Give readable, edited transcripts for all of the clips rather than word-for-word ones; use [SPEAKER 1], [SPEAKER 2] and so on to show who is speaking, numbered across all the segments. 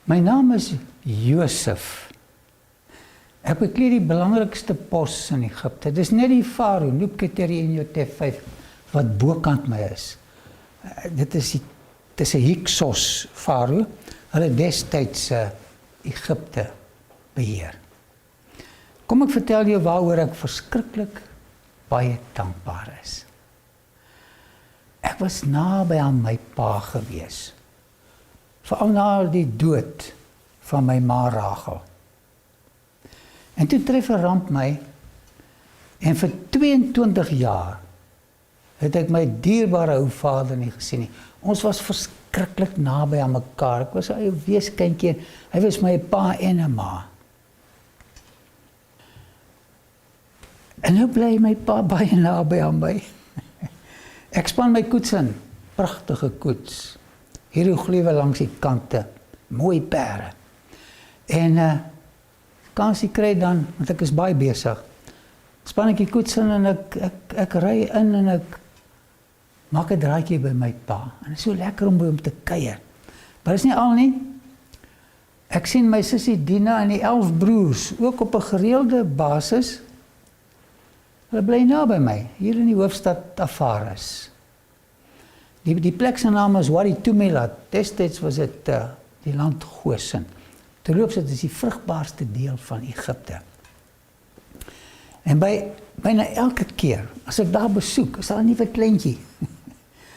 [SPEAKER 1] My naam is Josef. Ek bekleed die belangrikste pos in Egipte. Dis net die farao, Nebukadnezar in Jotef 5, wat bokant my is. Dit is 'n Hyksos farao, hulle destyds Egipte beheer. Kom ek vertel jou waaroor ek verskriklik baie dankbaar is. Ek was naby aan my pa gewees. Veral na die dood van my ma Rachel. En toe tref 'n ramp my, en vir 22 jaar het ek my dierbare ou vader nie gesien nie. Ons was verskriklik naby aan mekaar. Ek was 'n ou weeskindjie, hy was my pa en 'n ma. En nou bly my pa baie naby aan my. Ek span my koets in, pragtige koets. Hierogliewe langs die kante, mooi pere. En kansie kry dan, want ek is baie besig. Span ek die koets in en ek ry in en ek maak 'n draaitjie by my pa. En dit is so lekker om by hom te kuier. Maar dis nie al nie. Ek sien my sussie Dina en die 11 broers, ook op 'n gereelde basis. Hulle bly naby my, hier in die hoofstad Afaris. Die plek se naam is Wadi Tumilat. Destyds was dit die land Goshen. Terloops, dit is die vrugbaarste deel van Egipte. En byna elke keer, as ek daar besoek, is daar 'n nuwe kleintjie.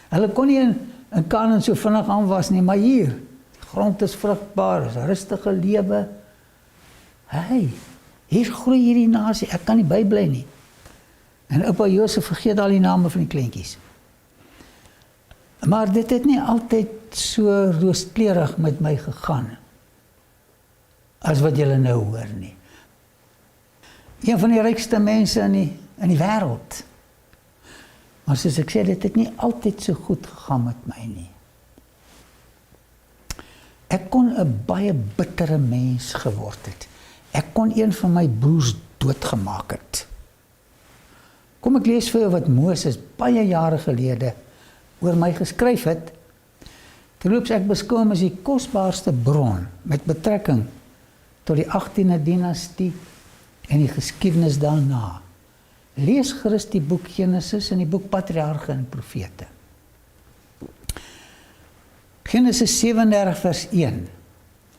[SPEAKER 1] Hulle kon nie in Kanaan so vinnig aanwas nie, maar hier, die grond is vrugbaar, is 'n rustige lewe. Hey, hier groei hierdie nasie, ek kan nie bybly nie. En oupa Josef vergeet al die name van die kleintjies. Maar dit het nie altyd so rooskleurig met my gegaan, as wat julle nou hoor nie. Een van die rykste mense in die wêreld. Maar soos ek sê, dit het nie altyd so goed gegaan met my nie. Ek kon 'n baie bittere mens geword het. Ek kon een van my broers doodgemaak het. Kom ek lees vir jou wat Moses baie jare gelede oor my geskryf het. Terloops, ek beskou hom as die kosbaarste bron met betrekking tot die 18de dinastie en die geskiedenis daarna. Lees gerus die boek Genesis en die boek Patriarge en Profete. Genesis 37 vers 1.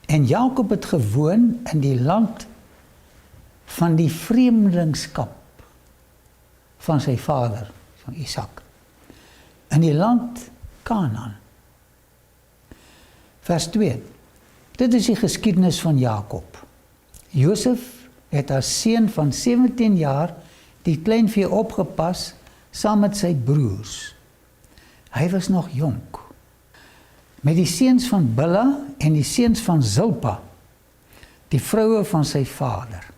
[SPEAKER 1] En Jakob het gewoon in die land van die vreemdelingskap van sy vader, van Isak, in die land Kanaan. Vers 2. Dit is die geskiedenis van Jakob. Josef het as seun van 17 jaar die kleinvee opgepas saam met sy broers. Hy was nog jonk. Met die seuns van Bilha en die seuns van Zilpa, die vroue van sy vader.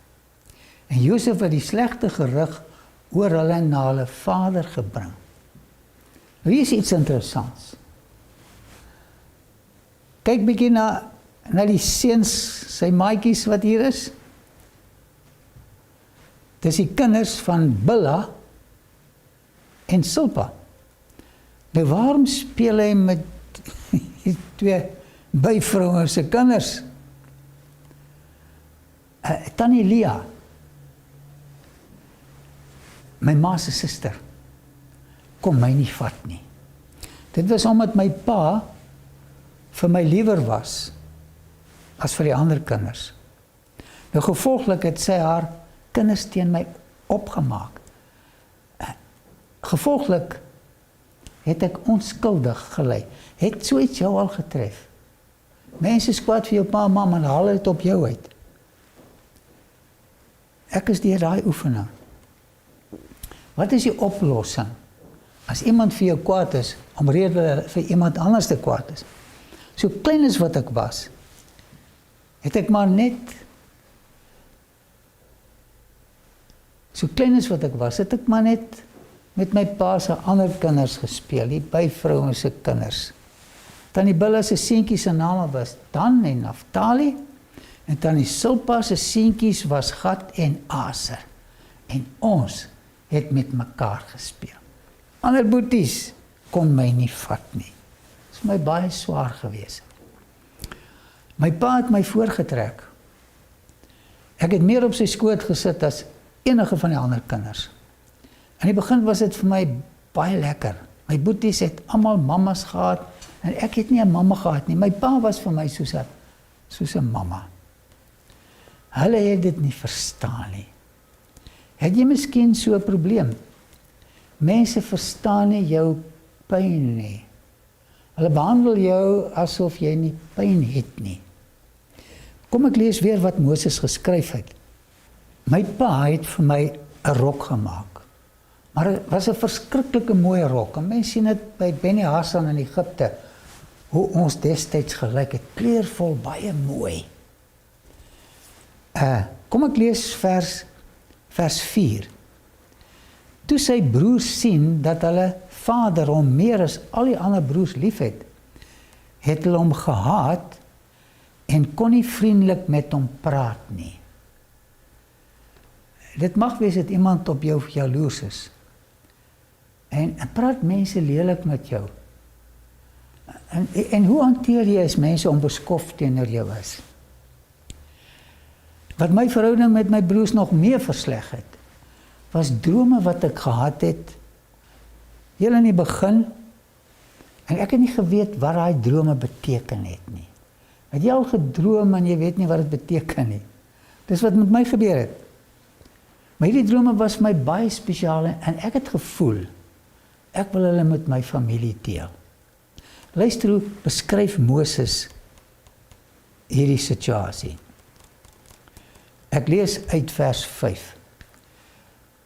[SPEAKER 1] En Josef het die slegte gerug oor hulle na hulle vader gebring. Hier is iets interessants. Kyk bietjie na die seuns, sy maatjies wat hier is. Dis die kinders van Bilha en Zilpa. Nou waarom speel hy met die twee byvroue se kinders? Tannie Leah, my ma se suster, kon my nie vat nie. Dit was omdat my pa vir my liewer was as vir die ander kinders. Nou gevolglik het sy haar kinders teen my opgemaak. Gevolglik het ek onskuldig gelei. Het so iets jou al getref? Mense is kwaad vir jou pa en mamma en haal dit op jou uit. Ek is deur daai oefening. Wat is die oplossing? As iemand vir jou kwaad is, omrede vir iemand anders te kwaad is. So klein as wat ek was, het ek maar net, met my pa se ander kinders gespeel, die byvroue se kinders. Tannie Bilha se seentjies se name was Dan en Naftali, en tannie Zilpa se seentjies was Gad en Aser. En ons het met mekaar gespeel. Ander boeties kon my nie vat nie. Dit is my baie swaar gewees. My pa het my voorgetrek. Ek het meer op sy skoot gesit as enige van die ander kinders. In die begin was dit vir my baie lekker. My boeties het almal mammas gehad, en ek het nie 'n mamma gehad nie. My pa was vir my soos 'n mamma. Hulle het dit nie verstaan nie. Het jy miskien so 'n probleem? Mense verstaan nie jou pyn nie. Hulle behandel jou asof jy nie pyn het nie. Kom ek lees weer wat Moses geskryf het. My pa het vir my 'n rok gemaak. Maar het was 'n verskriklike mooi rok. En mense sien dit by Beni Hassan in Egipte, hoe ons destyds gelyk het, kleurvol, baie mooi. Kom ek lees vers 4. Toe sy broers sien dat hulle vader hom meer as al die ander broers liefhet, het hulle hom gehaat en kon nie vriendelik met hom praat nie. Dit mag wees dat iemand op jou jaloers is. En praat mense lelik met jou. En hoe hanteer jy as mense onbeskof teenoor jou is? Wat my verhouding met my broers nog meer versleg het, was drome wat ek gehad het, heel in die begin, en ek het nie geweet wat daai drome beteken het nie. Het jy al gedroom en jy weet nie wat dit beteken nie? Dis wat met my gebeur het. Maar hierdie drome was my baie spesiaal en ek het gevoel, ek wil hulle met my familie deel. Luister hoe beskryf Moses hierdie situasie. Ek lees uit vers 5.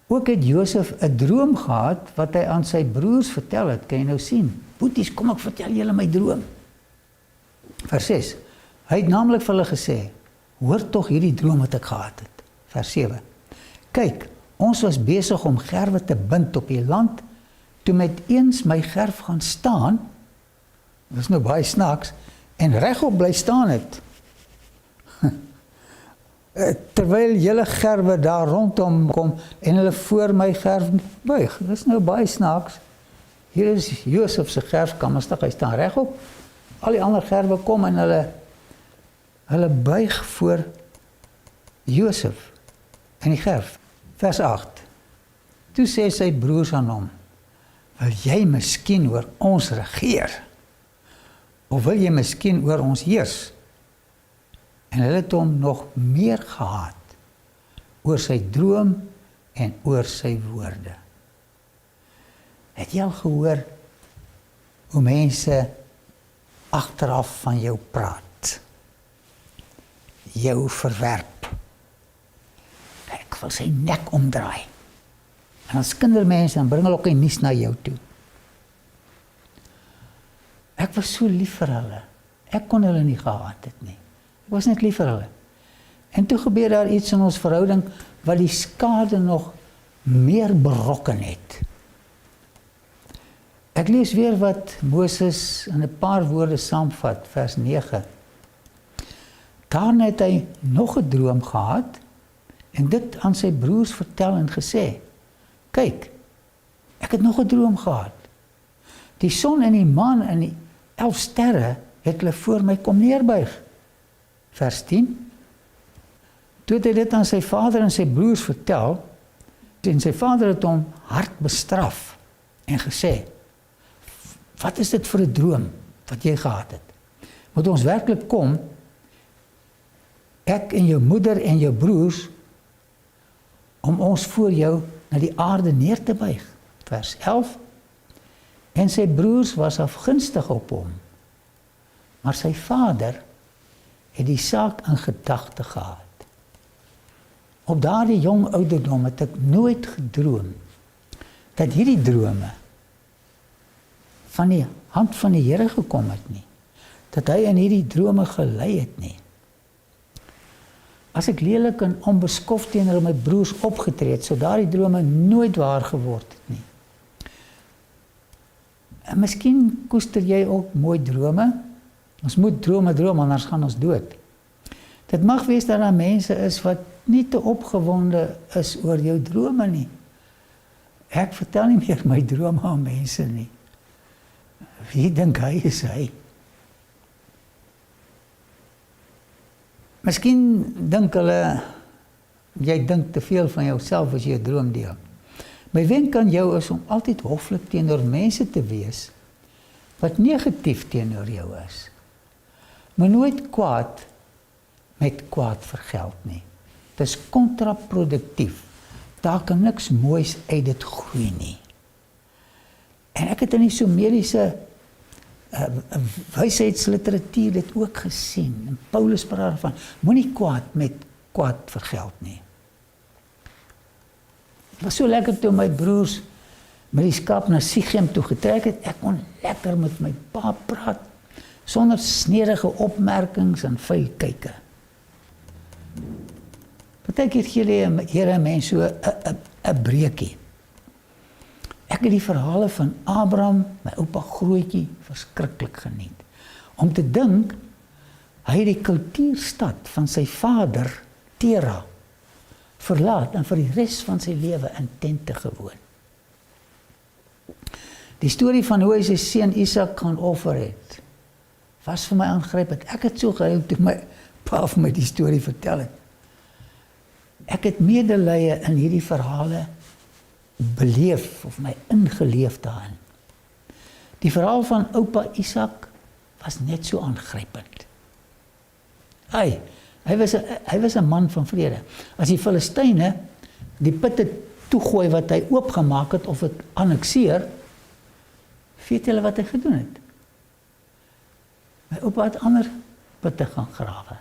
[SPEAKER 1] Ook het Josef 'n droom gehad wat hy aan sy broers vertel het. Kan jy nou sien? Boeties, kom ek vertel julle my droom. Vers 6. Hy het naamlik vir hulle gesê, hoor tog hierdie droom wat ek gehad het. Vers 7. Kyk, ons was besig om gerwe te bind op die land, toe met eens my gerf gaan staan, dit is nou baie snaaks, en regop bly staan het. Terwyl julle gerwe daar rondom kom, en hulle voor my gerf buig. Dit is nou baie snaaks. Hier is Josef se gerfkammerstig, hy staan regop, al die ander gerwe kom en hulle buig voor Josef en die gerf. Vers 8. Toe sê sy broers aan hom, wil jy miskien oor ons regeer? Of wil jy miskien oor ons heers? En hulle het hom nog meer gehaat oor sy droom en oor sy woorde. Het jy al gehoor hoe mense agteraf van jou praat? Jou verwerp. Ek wil sy nek omdraai. En as kindermense, dan bring hulle ook 'n nuus na jou toe. Ek was so lief vir hulle. Ek kon hulle nie gehaat het nie. Ek was net lief vir hulle. En toe gebeur daar iets in ons verhouding wat die skade nog meer berokken het. Ek lees weer wat Moses in 'n paar woorde saamvat, vers 9. Daarna het hy nog 'n droom gehad en dit aan sy broers vertel en gesê, kyk, ek het nog 'n droom gehad. Die son en die maan en die 11 sterre het hulle voor my kom neerbuig. Vers 10. Toe het hy dit aan sy vader en sy broers vertel, en sy vader het hom hard bestraf en gesê, wat is dit vir 'n droom wat jy gehad het? Moet ons werklik kom, ek en jou moeder en jou broers, om ons voor jou na die aarde neer te buig. Vers 11. En sy broers was afgunstig op hom, maar sy vader het die saak in gedagte gehad. Op daardie jong ouderdom het ek nooit gedroom dat hierdie drome van die hand van die Here gekom het nie, dat hy in hierdie drome gelei het nie. As ek lelik en onbeskof teenoor my broers opgetree het, sou daardie drome nooit waar geword het nie. En miskien koester jy ook mooi drome. Ons moet drome droom, anders gaan ons dood. Dit mag wees dat daar mense is wat nie te opgewonde is oor jou drome nie. Ek vertel nie meer my drome aan mense nie. Wie dink hy is hy? Miskien dink hulle, jy dink te veel van jouself as jy 'n droom deel. My wenk aan jou is om altyd hoflik teenoor mense te wees wat negatief teenoor jou is. Maar nooit kwaad met kwaad vergeld nie. Dit is kontraproduktief. Daar kan niks moois uit dit groei nie. En ek het in die Sumeriese wysheidsliteratuur dit ook gesien. En Paulus praat daarvan, moenie kwaad met kwaad vergeld nie. Het was so lekker toe my broers met die skaap na Sichem toe getrek het. Ek kon lekker met my pa praat, sonder snedige opmerkings en vuil kyke. Partykeer gee die Here 'n mens so 'n breekie. Ek het die verhale van Abraham, my oupa grootjie, verskriklik geniet. Om te dink, hy het die kultuurstad van sy vader, Tera, verlaat en vir die res van sy lewe in tente gewoon. Die storie van hoe hy sy seun Isak gaan offer het, was vir my aangrypend. Ek het so gehuil toe my pa vir my die storie vertel het. Ek het medelee in hierdie verhale beleef of my ingeleef daarin. Die verhaal van oupa Isak was net so aangrypend. Hy was 'n man van vrede. As die Filistyne die putte toegooi wat hy oopgemaak het of dit annekseer, weet julle wat hy gedoen het? My oupa het ander putte gaan grawe.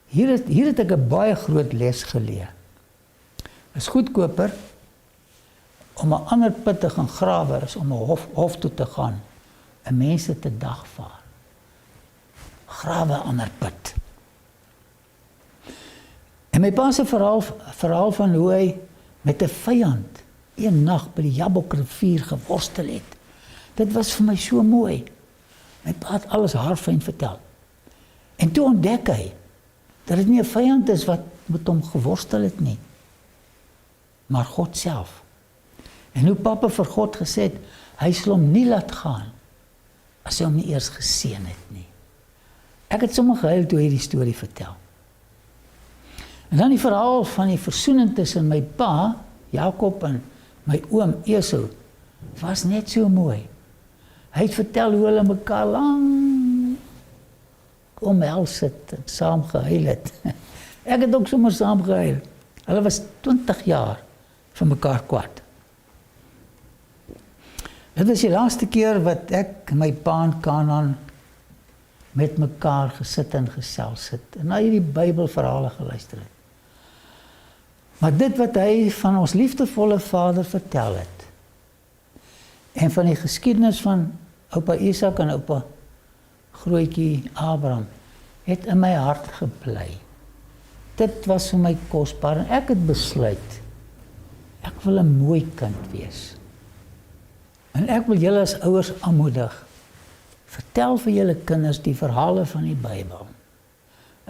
[SPEAKER 1] Hier het ek 'n baie groot les geleer. Is goedkoper om 'n ander put te gaan grawe as om 'n hof toe te gaan en mense te dagvaar. Grawe 'n ander put. En my pa se verhaal van hoe hy met 'n vyand een nag by die Jabbokrivier geworstel het. Dit was vir my so mooi. My pa het alles haarfyn vertel. En toe ontdek hy dat dit nie 'n vyand is wat met hom geworstel het nie, maar God self. En hoe pappa vir God gesê het, hy sal hom nie laat gaan as hy hom nie eers geseën het nie. Ek het sommer gehuil toe hy die storie vertel. En dan die verhaal van die versoening tussen my pa, Jakob, en my oom Esau, was net so mooi. Hy het vertel hoe hulle mekaar lang omhels het en saam gehuil het. Ek het ook sommer saam gehuil. Hulle was 20 jaar vir mekaar kwaad. Dit was die laaste keer wat ek my pa en Kanaan met mekaar gesit en gesels het en na hierdie Bybelverhale geluister het. Maar dit wat hy van ons liefdevolle Vader vertel het en van die geskiedenis van oupa Isak en oupa grootjie Abraham het in my hart gebly. Dit was vir my kosbaar en ek het besluit, ek wil 'n mooi kind wees. En ek wil julle as ouers aanmoedig, vertel vir julle kinders die verhale van die Bybel.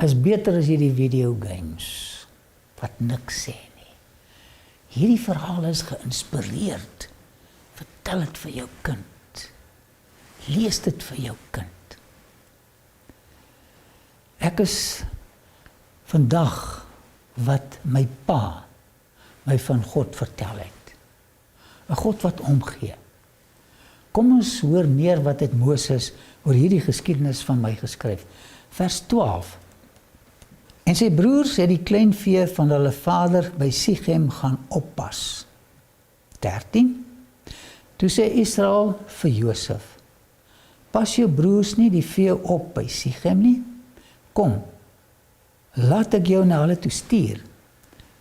[SPEAKER 1] Is beter as hierdie videogames, wat niks sê nie. Hierdie verhale is geïnspireerd. Vertel dit vir jou kind. Lees dit vir jou kind. Ek is vandag wat my pa my van God vertel het. 'n God wat omgee. Kom ons hoor meer wat het Moses oor hierdie geskiedenis van my geskryf. Vers 12. En sy broers het die klein vee van hulle vader by Sichem gaan oppas. 13. Toe sê Israel vir Josef, pas jou broers nie die vee op by Sichem nie? Kom, laat ek jou na hulle toe stuur.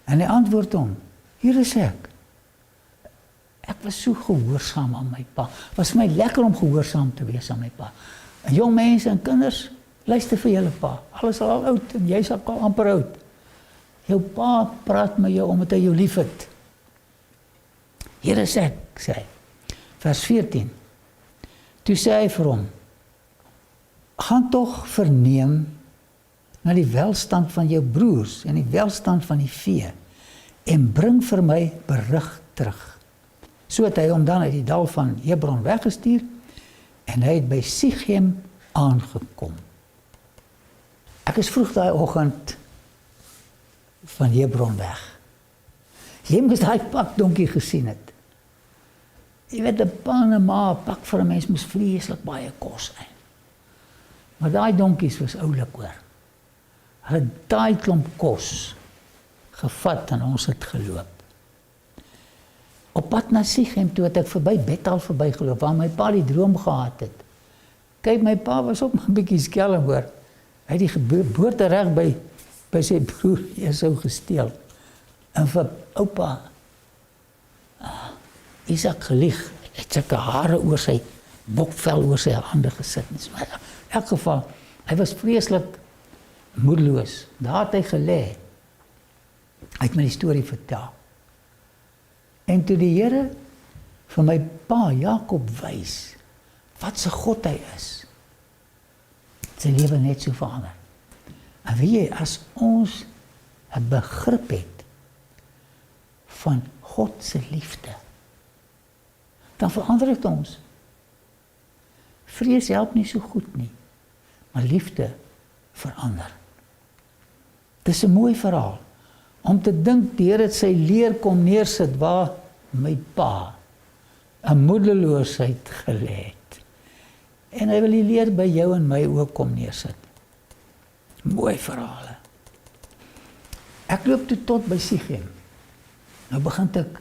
[SPEAKER 1] En hy antwoord hom, hier is ek. Ek was so gehoorsaam aan my pa. Was vir my lekker om gehoorsaam te wees aan my pa. En jong mense en kinders, luister vir julle pa. Alles al oud en jy is al amper oud. Jou pa praat met jou omdat hy jou lief het. Hier is ek, sê hy. Vers 14. Toe sê hy vir hom, gaan tog verneem na die welstand van jou broers en die welstand van die vee en bring vir my berig terug. So het hy hom dan uit die dal van Hebron weggestuur en hy het by Sichem aangekom. Ek is vroeg daai oggend van Hebron weg. Jy moes daai pakdonkie gesien het. Jy weet, 'n pa en 'n ma pak vir 'n mens moes vreeslik baie kos in. Maar daai donkies was oulik hoor. Hulle het daai klomp kos gevat en ons het geloop. Op pad na Sichem toe het ek verby Bethel verbygeloop waar my pa die droom gehad het. Kyk, my pa was ook maar 'n bietjie skelm hoor. Hy het die geboortereg by sy broer Esau gesteel. En vir oupa Isak gelieg, het sulke hare oor sy bokvel oor sy hande gesit. Maar in elk geval, hy was vreeslik moedeloos. Daar het hy gelê. Hy het my die storie vertel. En toe die Here vir my pa Jakob wys wat se God hy is, sy lewe net so verander. En weet jy, as ons 'n begrip het van God se liefde, dan verander dit ons. Vrees help nie so goed nie, maar liefde verander. Dis 'n mooi verhaal, om te dink die Here het sy leer kom neersit waar my pa 'n moedeloosheid gelê het. En hy wil die leer by jou en my ook kom neersit. Mooi verhale. Ek loop toe tot by Sichem. Nou begin ek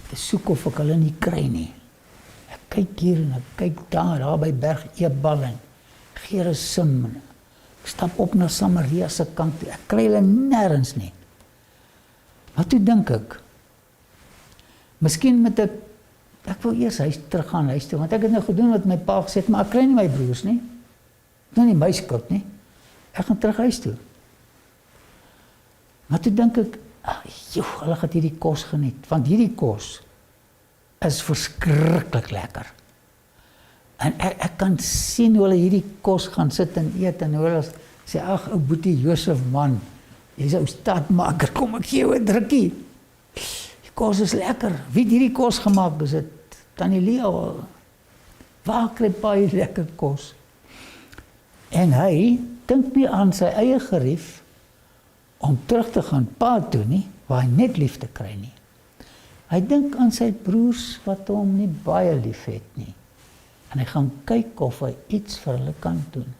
[SPEAKER 1] te soek of ek hulle nie kry nie. Ek kyk hier en ek kyk daar by berg Ebal en Gerisim. Ek stap op na Samaria se kant toe. Ek kry hulle nêrens nie. Maar toe dink ek, miskien moet ek wil eers terug gaan huis toe, want ek het nou gedoen wat my pa gesê het, maar ek kry nie my broers nie. Nou nie my skuld nie. Ek gaan terug huis toe. Maar toe dink ek, hulle gaan hierdie kos geniet, want hierdie kos is verskriklik lekker. En ek kan sien hoe hulle hierdie kos gaan sit en eet, en hoe hulle sê, ag, ou boetie Josef man, jy's 'n ou stadmaker, kom ek gee jou 'n drukkie. Die kos is lekker. Wie het hierdie kos gemaak? Is dit Tannie Leo? Waar kry pa hier lekker kos? En hy dink nie aan sy eie gerief om terug te gaan pa toe nie, waar hy net liefde kry nie. Hy dink aan sy broers wat hom nie baie lief het nie. En hy gaan kyk of hy iets vir hulle kan doen.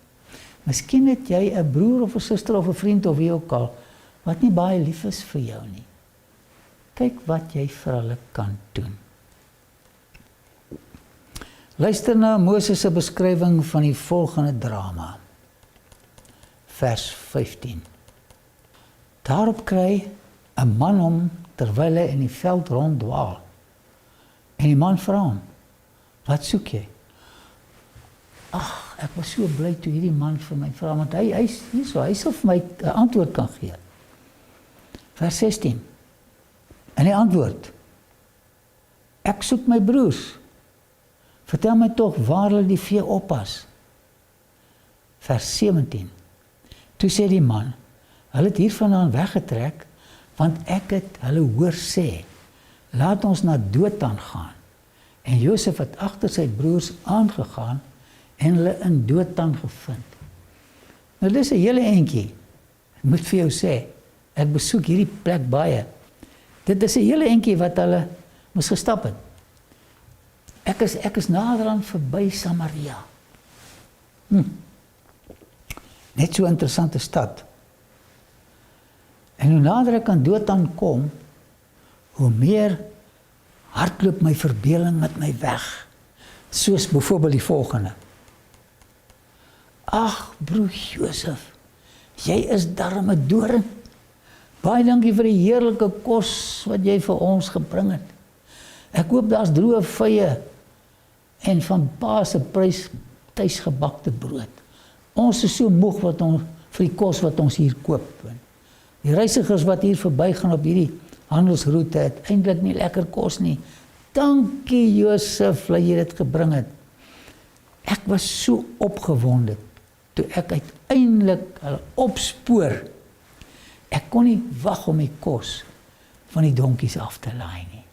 [SPEAKER 1] Miskien het jy 'n broer of 'n suster of 'n vriend of wie ook al wat nie baie lief is vir jou nie. Kyk wat jy vir hulle kan doen. Luister na Moses se beskrywing van die volgende drama. Vers 15. Daarop kry 'n man hom terwyl hy in die veld ronddwaal. En die man vra hom, wat soek jy? Ag, ek was so bly toe hierdie man vir my vra, want hy sal vir my 'n antwoord kan gee. Vers 16. En hy antwoord, ek soek my broers. Vertel my tog waar hulle die vee oppas. Vers 17. Toe sê die man, hulle het hiervandaan weggetrek, want ek het hulle hoor sê, laat ons na Dothan gaan. En Josef het agter sy broers aangegaan en hulle in Dothan gevind. Nou dis 'n hele entjie. Ek moet vir jou sê, ek besoek hierdie plek baie. Dit is 'n hele entjie wat hulle moes gestap het. Ek is naderhand verby Samaria. Net so 'n interessante stad. En hoe nader ek aan Dothan kom, hoe meer hardloop my verbeelding met my weg. Soos byvoorbeeld die volgende. Ag, broer Josef, jy is darm 'n doring. Baie dankie vir die heerlike kos wat jy vir ons gebring het. Ek hoop daar's droë vye en van pa se prys tuisgebakte brood. Ons is so moeg vir die kos wat ons hier koop. Die reisigers wat hier verbygaan op hierdie handelsroete het eintlik nie lekker kos nie. Dankie Josef dat jy dit gebring het. Ek was so opgewonde toe ek uiteindelik hulle opspoor. Ek kon nie wag om die kos van die donkies af te laai nie.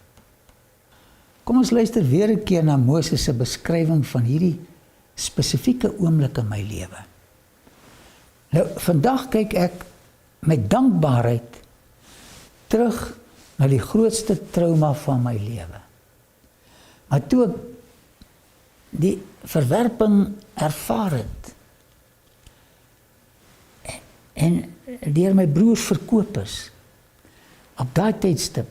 [SPEAKER 1] Kom ons luister weer 'n keer na Moses se beskrywing van hierdie spesifieke oomblik in my lewe. Nou, vandag kyk ek met dankbaarheid terug na die grootste trauma van my lewe. Maar toe ek die verwerping ervaar het en deur my broers verkoop is, op daai tydstip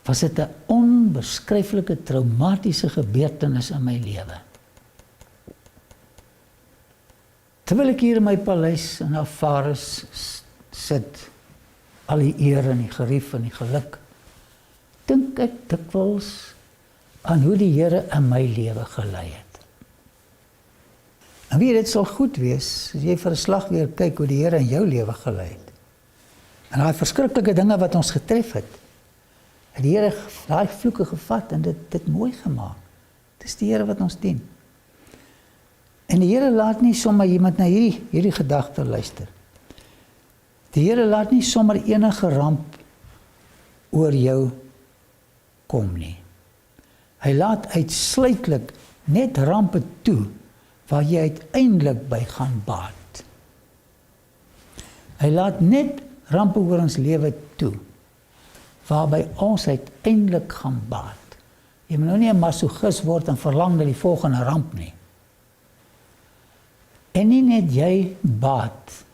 [SPEAKER 1] was dit 'n onbeskryflike traumatiese gebeurtenis in my lewe. Terwyl ek hier in my paleis in Alvarez sit, al die eer en die gerief en die geluk, dink ek dikwels aan hoe die Here in my lewe gelei het. En weet, dit sal goed wees, as jy vir 'n slag weer kyk hoe die Here in jou lewe gelei het. En daai verskriklike dinge wat ons getref het, het die Here daai vloeke gevat en dit mooi gemaak. Dis die Here wat ons dien. En die Here laat nie sommer iemand na hierdie gedagte luister. Die Here laat nie sommer enige ramp oor jou kom nie. Hy laat uitsluitlik net rampe toe waar jy uiteindelik by gaan baat. Hy laat net rampe oor ons lewe toe waarby ons uiteindelik gaan baat. Jy moet nou nie 'n masochist word en verlang na die volgende ramp nie. En nie net jy baat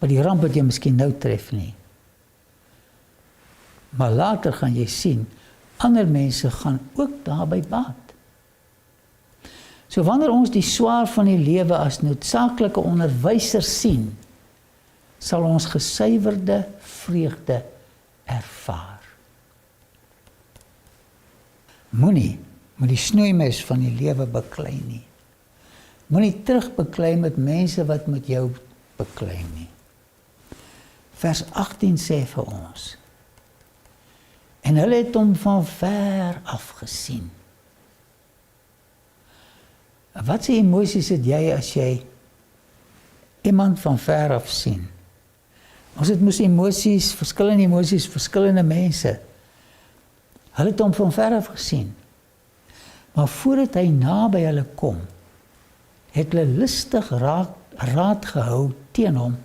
[SPEAKER 1] by die ramp wat jy miskien nou tref nie. Maar later gaan jy sien, ander mense gaan ook daarby baat. So wanneer ons die swaar van die lewe as noodsaaklike onderwyser sien, sal ons gesuiwerde vreugde ervaar. Moenie met die snoeimes van die lewe beklei nie. Moenie terugbeklei met mense wat met jou beklei nie. Vers 18 sê vir ons, en hulle het hom van ver af gesien. Wat se emosies het jy as jy iemand van ver af sien? Ons het mos emosies, verskillende mense. Hulle het hom van ver af gesien. Maar voordat hy naby hulle kom, het hulle listig raad gehou teen hom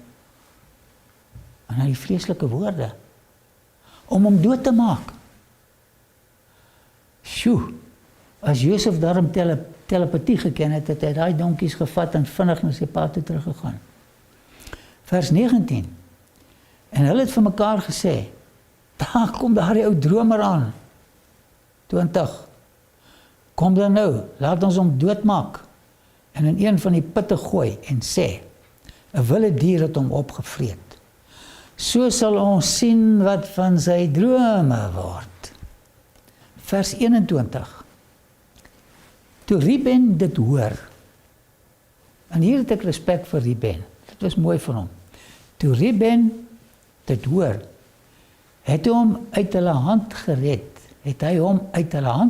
[SPEAKER 1] en hy vreeslike woorde om hom dood te maak. Sjoe, as Josef daarom telepatie geken het, het hy daai donkies gevat en vinnig na sy pa toe teruggegaan. Vers 19. En hulle het vir mekaar gesê, daar kom daai ou dromer aan. 20. Kom dan nou, laat ons hom doodmaak en in een van die putte gooi en sê, 'n wilde dier het hom opgevreet. So sal ons sien wat van sy drome word. Vers 21. Toe Reuben dit hoor, en hier het ek respek vir Reuben, dit was mooi van hom. Toe Reuben dit hoor, het hy hom uit hulle hand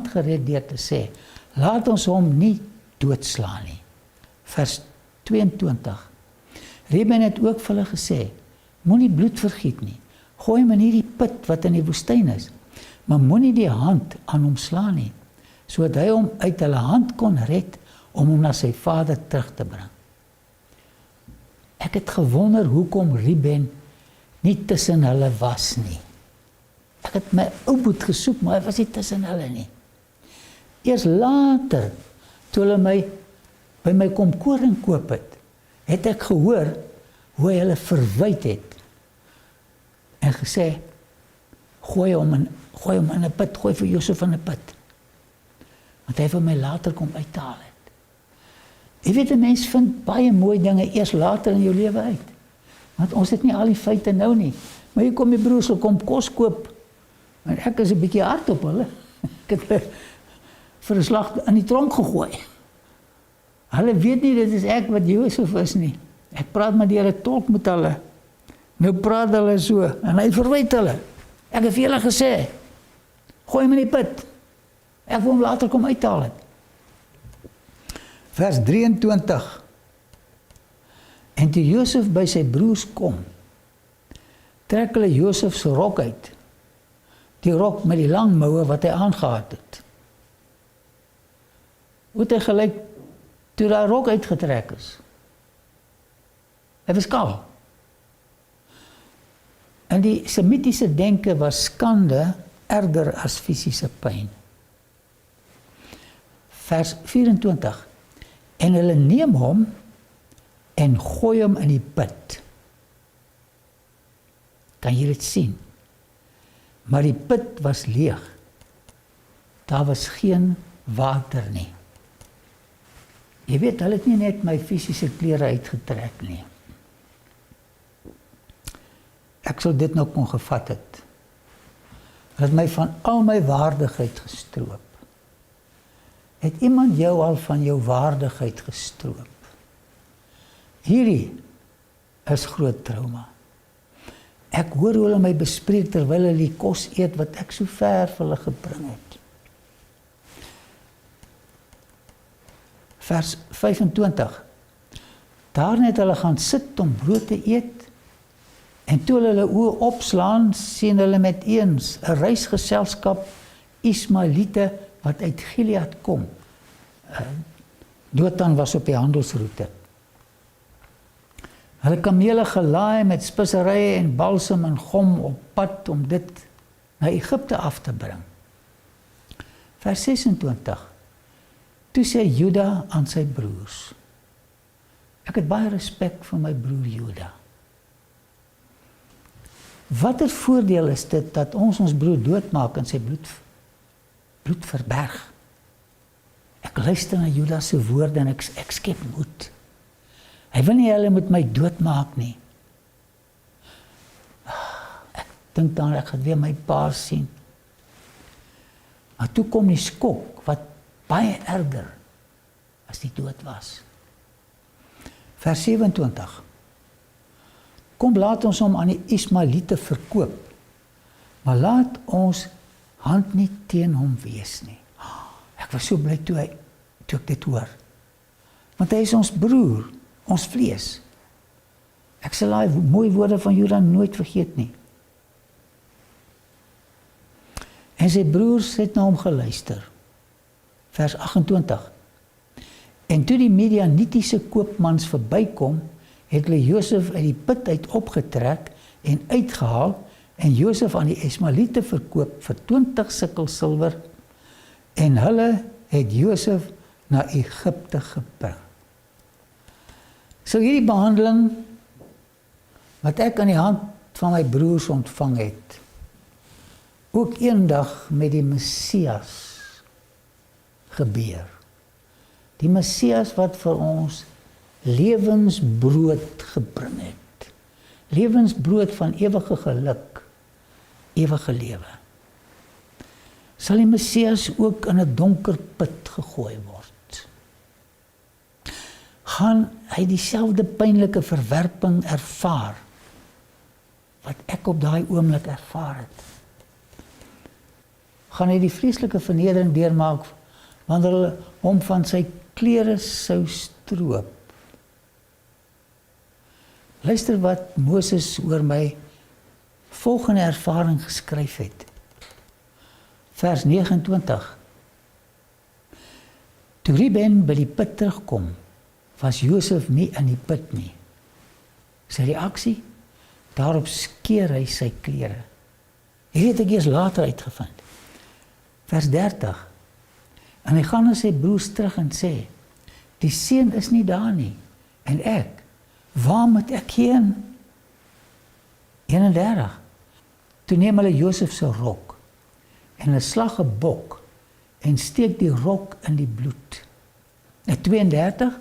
[SPEAKER 1] gered, deur te sê, laat ons hom nie doodslaan nie. Vers 22. Reuben het ook vir hulle gesê, moenie bloed vergiet nie, gooi hom in hierdie put wat in die woestyn is, maar moenie die hand aan hom slaan nie, sodat hy hom uit hulle hand kon red, om hom na sy vader terug te bring. Ek het gewonder hoekom Reuben nie tussen hulle was nie. Ek het my ou boet gesoek, maar hy was nie tussen hulle nie. Eers later, toe hulle by my kom koring koop het ek gehoor hoe hy hulle verwyd het en gesê, gooi hom in 'n put, gooi vir Josef in 'n put. Want hy vir my later kom uithaal het. Jy weet, 'n mens vind baie mooi dinge eers later in jou lewe uit. Want ons het nie al die feite nou nie. Maar hier kom die broers, hulle kom kos koop. En ek is 'n bietjie hard op hulle. Ek het vir 'n slag in die tronk gegooi. Hulle weet nie dit is ek wat Josef is nie. Ek praat met die Here tolk met hulle. Nou praat hulle so en hy verwyd hulle. Ek het vir julle gesê, gooi hom in die put. Ek wil hom later kom uithaal het. Vers 23. En toe Josef by sy broers kom, trek hulle Josef se rok uit. Die rok met die lang moue wat hy aangehad het. Hoe het hy gelyk toe daai rok uitgetrek is? Hy was kaal. En die semitiese denke was skande erger as fisiese pyn. Vers 24. En hulle neem hom en gooi hom in die put. Kan jy dit sien? Maar die put was leeg. Daar was geen water nie. Jy weet, hulle het nie net my fisiese klere uitgetrek nie. Ek sou dit nou kon gevat het. Hulle het my van al my waardigheid gestroop. Het iemand jou al van jou waardigheid gestroop? Hierdie is groot trauma. Ek hoor hoe hulle my bespreek terwyl hulle die kos eet wat ek so ver vir hulle gebring het. Vers 25. Daarna het hulle gaan sit om brood te eet, en toe hulle oë opslaan, sien hulle met eens 'n reisgeselskap Ismaeliete wat uit Gilead kom. Dothan was op die handelsroete. Hulle kamele gelaai met speserye en balsam en gom op pad om dit na Egipte af te bring. Vers 26. Toe sê Juda aan sy broers: ek het baie respek vir my broer Juda. Watter voordeel is dit dat ons broer doodmaak en sy bloed verberg? Ek luister na Juda se woorde en ek skep moed. Hy wil nie hulle met my doodmaak nie. Ek dink dan ek gaan weer my pa sien. Maar toe kom die skok wat baie erger as die dood was. Vers 27. Kom, laat ons hom aan die Ismaeliete verkoop, maar laat ons hand nie teen hom wees nie. Ek was so bly toe ek dit hoor. Want hy is ons broer, ons vlees. Ek sal daai mooi woorde van Juda nooit vergeet nie. En sy broers het na hom geluister. Vers 28. En toe die Midianitiese koopmans verbykom, het hulle Josef uit die put uit opgetrek en uitgehaal en Josef aan die Ismaeliete verkoop vir 20 sikkel silwer en hulle het Josef na Egipte gebring. So hierdie behandeling wat ek aan die hand van my broers ontvang het, ook eendag met die Messias gebeur. Die Messias wat vir ons lewensbrood gebring het. Lewensbrood van ewige geluk, ewige lewe. Sal die Messias ook in 'n donker put gegooi word? Gaan hy dieselfde pynlike verwerping ervaar wat ek op daai oomblik ervaar het? Gaan hy die vreeslike vernedering deurmaak wanneer hulle hom van sy klere sou stroop? Luister wat Moses oor my volgende ervaring geskryf het. Vers 29. Toe Ruben by die put terugkom, was Josef nie in die put nie. Sy reaksie? Daarop skeer hy sy klere. Hierdie het ek eers later uitgevind. Vers 30. En hy gaan na sy broers terug en sê, die seun is nie daar nie. En ek, waar moet ek heen? 31. Toe neem hulle Josef se rok en hulle slag 'n bok en steek die rok in die bloed. 32.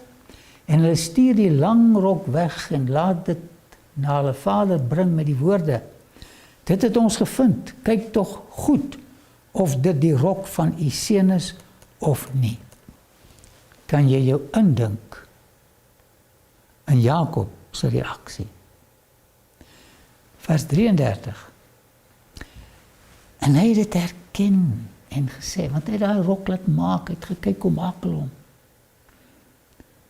[SPEAKER 1] En hulle stuur die lang rok weg en laat dit na hulle vader bring met die woorde, dit het ons gevind, kyk tog goed of dit die rok van u seun is of nie. Kan jy jou indink in Jakob se reaksie? Vers 33. En hy het dit herken en gesê, want hy het daai rok laat maak, het gekyk hoe maak hulle hom.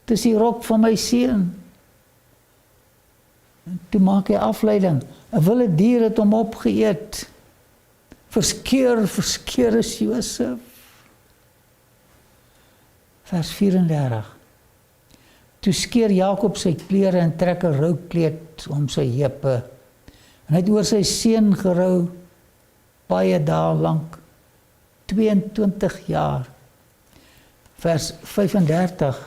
[SPEAKER 1] Dis die rok van my seun. Toe maak hy afleiding. 'n wilde dier het hom opgeëet. Verskeer is Josef. Vers 34. Toe skeer Jakob sy klere en trek 'n roukleed om sy heupe. En hy het oor sy seun gerou baie dae lank, 22 jaar. Vers 35.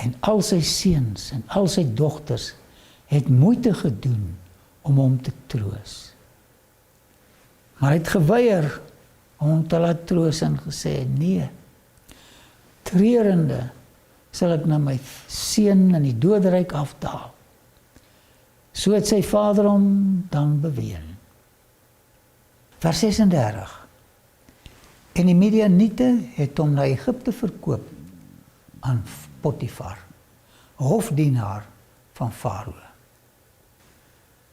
[SPEAKER 1] En al sy seuns en al sy dogters het moeite gedoen om hom te troos. Maar hy het geweier om hom te laat troos en gesê, nee, treurende sal ek na my seun in die doderyk afdaal. So het sy vader hom dan beween. Vers 36. En die Midianiete het hom na Egipte verkoop aan Potifar, hofdienaar van Farao.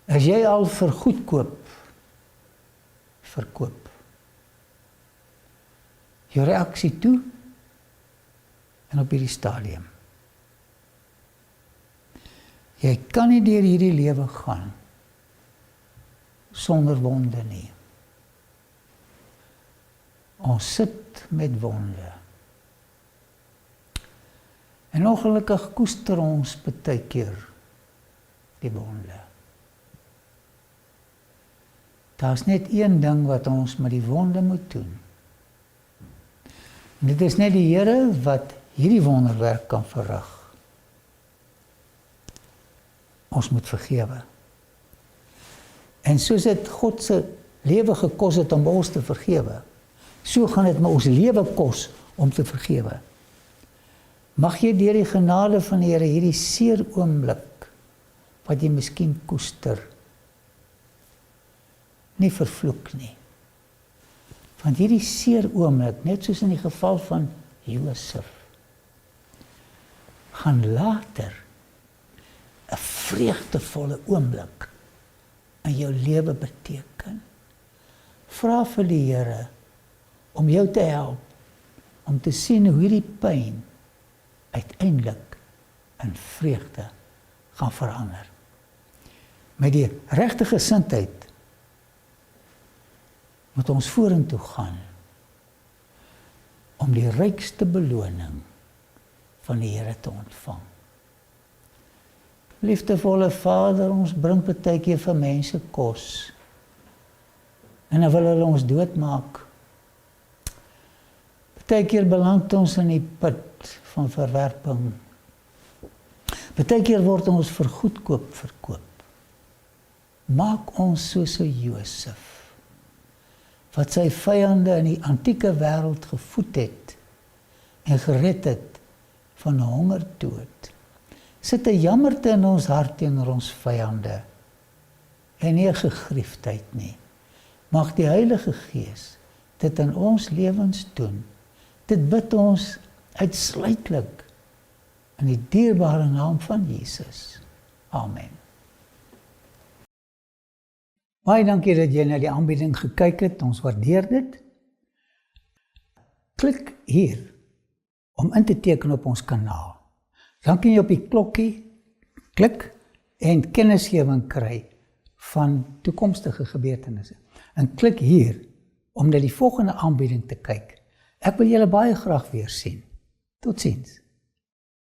[SPEAKER 1] As jy al vergoedkoop, verkoop. Jou reaksie toe en op hierdie stadium. Jy kan nie deur hierdie lewe gaan sonder wonde nie. Ons sit met wonde. En ongelukkig koester ons baie keer die wonde. Daar's net een ding wat ons met die wonde moet doen. En dit is net die Here wat hierdie wonderwerk kan verrig. Ons moet vergewe. En soos dit God se lewe gekos het om ons te vergewe, so gaan dit met ons lewe kos om te vergewe. Mag jy deur die genade van die Here hierdie seer oomblik wat jy miskien koester, nie vervloek nie. Want hierdie seer oomblik, net soos in die geval van Josef, gaan later 'n vreugdevolle oomblik in jou lewe beteken. Vra vir die Here om jou te help, om te sien hoe hierdie pyn uiteindelik in vreugde gaan verander. Met die regte gesindheid moet ons vorentoe gaan om die rykste beloning van die Here te ontvang. Liefdevolle Vader, ons bring partykeer vir mense kos en dan wil hulle ons doodmaak. Partykeer beland ons in die put van verwerping. Partykeer word ons verkoop. Maak ons soos 'n Josef, wat sy vyande in die antieke wêreld gevoed het en gered het van 'n hongerdood. Sit 'n jammerte in ons hart teenoor ons vyande en nie 'n gegriefdheid nie. Mag die Heilige Gees dit in ons lewens doen. Dit bid ons uitsluitlik in die dierbare naam van Jesus. Amen. Baie dankie dat jy na die aanbieding gekyk het. Ons waardeer dit. Klik hier om in te teken op ons kanaal. Dan kan jy op die klokkie klik en kennisgewing kry van toekomstige gebeurtenisse. En klik hier om na die volgende aanbieding te kyk. Ek wil julle baie graag weer sien. Totsiens.